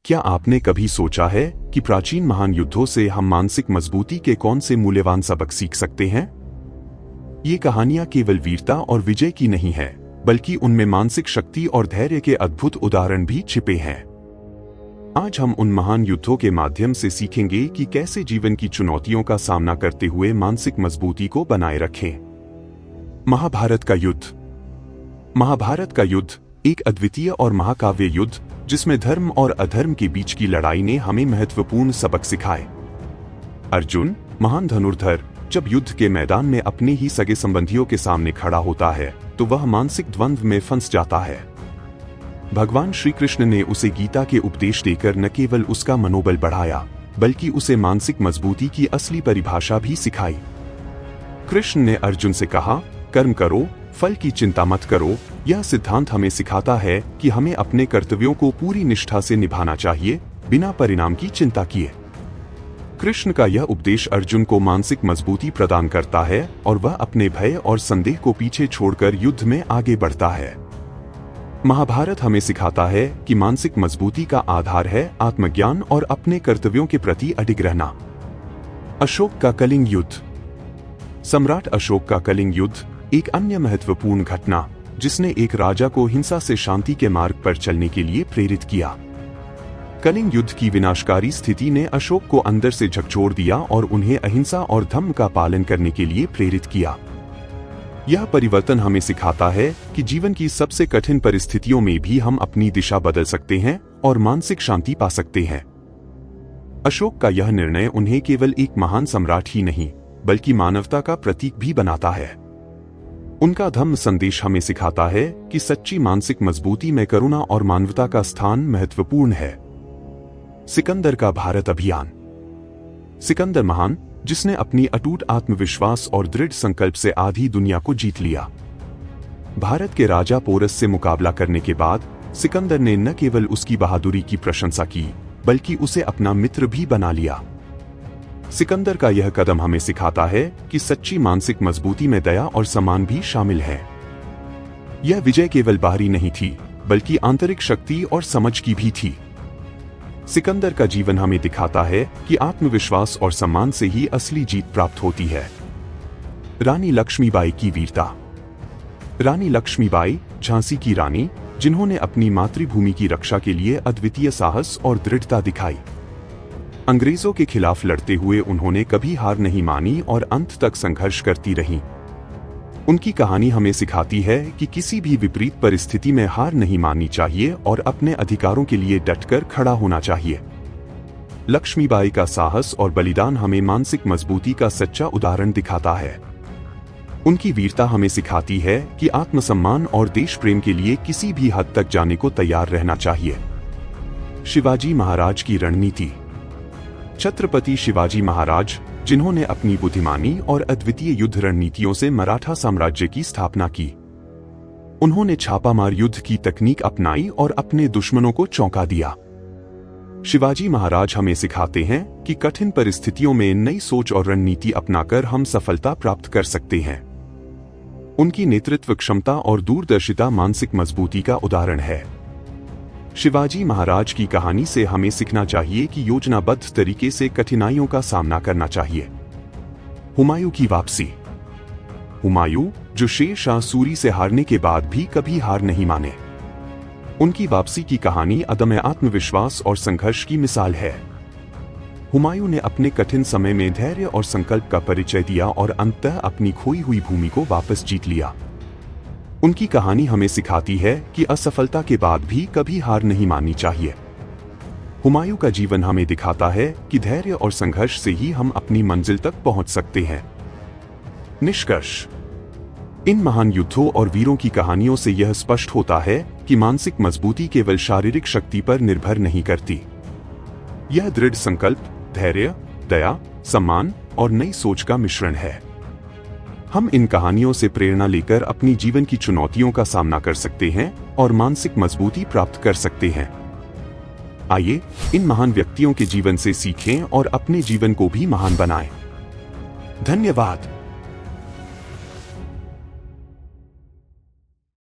क्या आपने कभी सोचा है कि प्राचीन महान युद्धों से हम मानसिक मजबूती के कौन से मूल्यवान सबक सीख सकते हैं? ये कहानियां केवल वीरता और विजय की नहीं है, बल्कि उनमें मानसिक शक्ति और धैर्य के अद्भुत उदाहरण भी छिपे हैं। आज हम उन महान युद्धों के माध्यम से सीखेंगे कि कैसे जीवन की चुनौतियों का सामना करते हुए मानसिक मजबूती को बनाए रखें। महाभारत का युद्ध। महाभारत का युद्ध एक अद्वितीय और महाकाव्य युद्ध, जिसमें धर्म और अधर्म के बीच की लड़ाई ने हमें महत्वपूर्ण सबक सिखाए। अर्जुन, महान धनुर्धर, जब युद्ध के मैदान में अपने ही सगे संबंधियों के सामने खड़ा होता है तो वह मानसिक द्वंद्व में फंस जाता है। भगवान श्री कृष्ण ने उसे गीता के उपदेश देकर न केवल उसका मनोबल बढ़ाया, बल्कि उसे मानसिक मजबूती की असली परिभाषा भी सिखाई। कृष्ण ने अर्जुन से कहा, कर्म करो, फल की चिंता मत करो। यह सिद्धांत हमें सिखाता है कि हमें अपने कर्तव्यों को पूरी निष्ठा से निभाना चाहिए, बिना परिणाम की चिंता किए। कृष्ण का यह उपदेश अर्जुन को मानसिक मजबूती प्रदान करता है और वह अपने भय और संदेह को पीछे छोड़कर युद्ध में आगे बढ़ता है। महाभारत हमें सिखाता है कि मानसिक मजबूती का आधार है आत्मज्ञान और अपने कर्तव्यों के प्रति अडिग रहना। अशोक का कलिंग युद्ध। सम्राट अशोक का कलिंग युद्ध एक अन्य महत्वपूर्ण घटना, जिसने एक राजा को हिंसा से शांति के मार्ग पर चलने के लिए प्रेरित किया। कलिंग युद्ध की विनाशकारी स्थिति ने अशोक को अंदर से झकझोर दिया और उन्हें अहिंसा और धर्म का पालन करने के लिए प्रेरित किया। यह परिवर्तन हमें सिखाता है कि जीवन की सबसे कठिन परिस्थितियों में भी हम अपनी दिशा बदल सकते हैं और मानसिक शांति पा सकते हैं। अशोक का यह निर्णय उन्हें केवल एक महान सम्राट ही नहीं, बल्कि मानवता का प्रतीक भी बनाता है। उनका धम्म संदेश हमें सिखाता है कि सच्ची मानसिक मजबूती में करुणा और मानवता का स्थान महत्वपूर्ण है। सिकंदर का भारत अभियान। सिकंदर महान, जिसने अपनी अटूट आत्मविश्वास और दृढ़ संकल्प से आधी दुनिया को जीत लिया। भारत के राजा पोरस से मुकाबला करने के बाद सिकंदर ने न केवल उसकी बहादुरी की प्रशंसा की, बल्कि उसे अपना मित्र भी बना लिया। सिकंदर का यह कदम हमें सिखाता है कि सच्ची मानसिक मजबूती में दया और सम्मान भी शामिल है। यह विजय केवल बाहरी नहीं थी, बल्कि आंतरिक शक्ति और समझ की भी थी। सिकंदर का जीवन हमें दिखाता है कि आत्मविश्वास और सम्मान से ही असली जीत प्राप्त होती है। रानी लक्ष्मीबाई की वीरता। रानी लक्ष्मीबाई, झांसी की रानी, जिन्होंने अपनी मातृभूमि की रक्षा के लिए अद्वितीय साहस और दृढ़ता दिखाई। अंग्रेजों के खिलाफ लड़ते हुए उन्होंने कभी हार नहीं मानी और अंत तक संघर्ष करती रहीं। उनकी कहानी हमें सिखाती है कि किसी भी विपरीत परिस्थिति में हार नहीं माननी चाहिए और अपने अधिकारों के लिए डटकर खड़ा होना चाहिए। लक्ष्मीबाई का साहस और बलिदान हमें मानसिक मजबूती का सच्चा उदाहरण दिखाता है। उनकी वीरता हमें सिखाती है कि आत्मसम्मान और देश प्रेम के लिए किसी भी हद तक जाने को तैयार रहना चाहिए। शिवाजी महाराज की रणनीति। छत्रपति शिवाजी महाराज, जिन्होंने अपनी बुद्धिमानी और अद्वितीय युद्ध रणनीतियों से मराठा साम्राज्य की स्थापना की। उन्होंने छापामार युद्ध की तकनीक अपनाई और अपने दुश्मनों को चौंका दिया। शिवाजी महाराज हमें सिखाते हैं कि कठिन परिस्थितियों में नई सोच और रणनीति अपनाकर हम सफलता प्राप्त कर सकते हैं। उनकी नेतृत्व क्षमता और दूरदर्शिता मानसिक मजबूती का उदाहरण है। शिवाजी महाराज की कहानी से हमें सीखना चाहिए कि योजनाबद्ध तरीके से कठिनाइयों का सामना करना चाहिए। हुमायूं की वापसी। हुमायूं, जो शेर शाह सूरी से हारने के बाद भी कभी हार नहीं माने। उनकी वापसी की कहानी अदम्य आत्मविश्वास और संघर्ष की मिसाल है। हुमायूं ने अपने कठिन समय में धैर्य और संकल्प का परिचय दिया और अंततः अपनी खोई हुई भूमि को वापस जीत लिया। उनकी कहानी हमें सिखाती है कि असफलता के बाद भी कभी हार नहीं माननी चाहिए। हुमायूं का जीवन हमें दिखाता है कि धैर्य और संघर्ष से ही हम अपनी मंजिल तक पहुंच सकते हैं। निष्कर्ष। इन महान युद्धों और वीरों की कहानियों से यह स्पष्ट होता है कि मानसिक मजबूती केवल शारीरिक शक्ति पर निर्भर नहीं करती। यह दृढ़ संकल्प, धैर्य, दया, सम्मान और नई सोच का मिश्रण है। हम इन कहानियों से प्रेरणा लेकर अपनी जीवन की चुनौतियों का सामना कर सकते हैं और मानसिक मजबूती प्राप्त कर सकते हैं। आइए इन महान व्यक्तियों के जीवन से सीखें और अपने जीवन को भी महान बनाएं। धन्यवाद।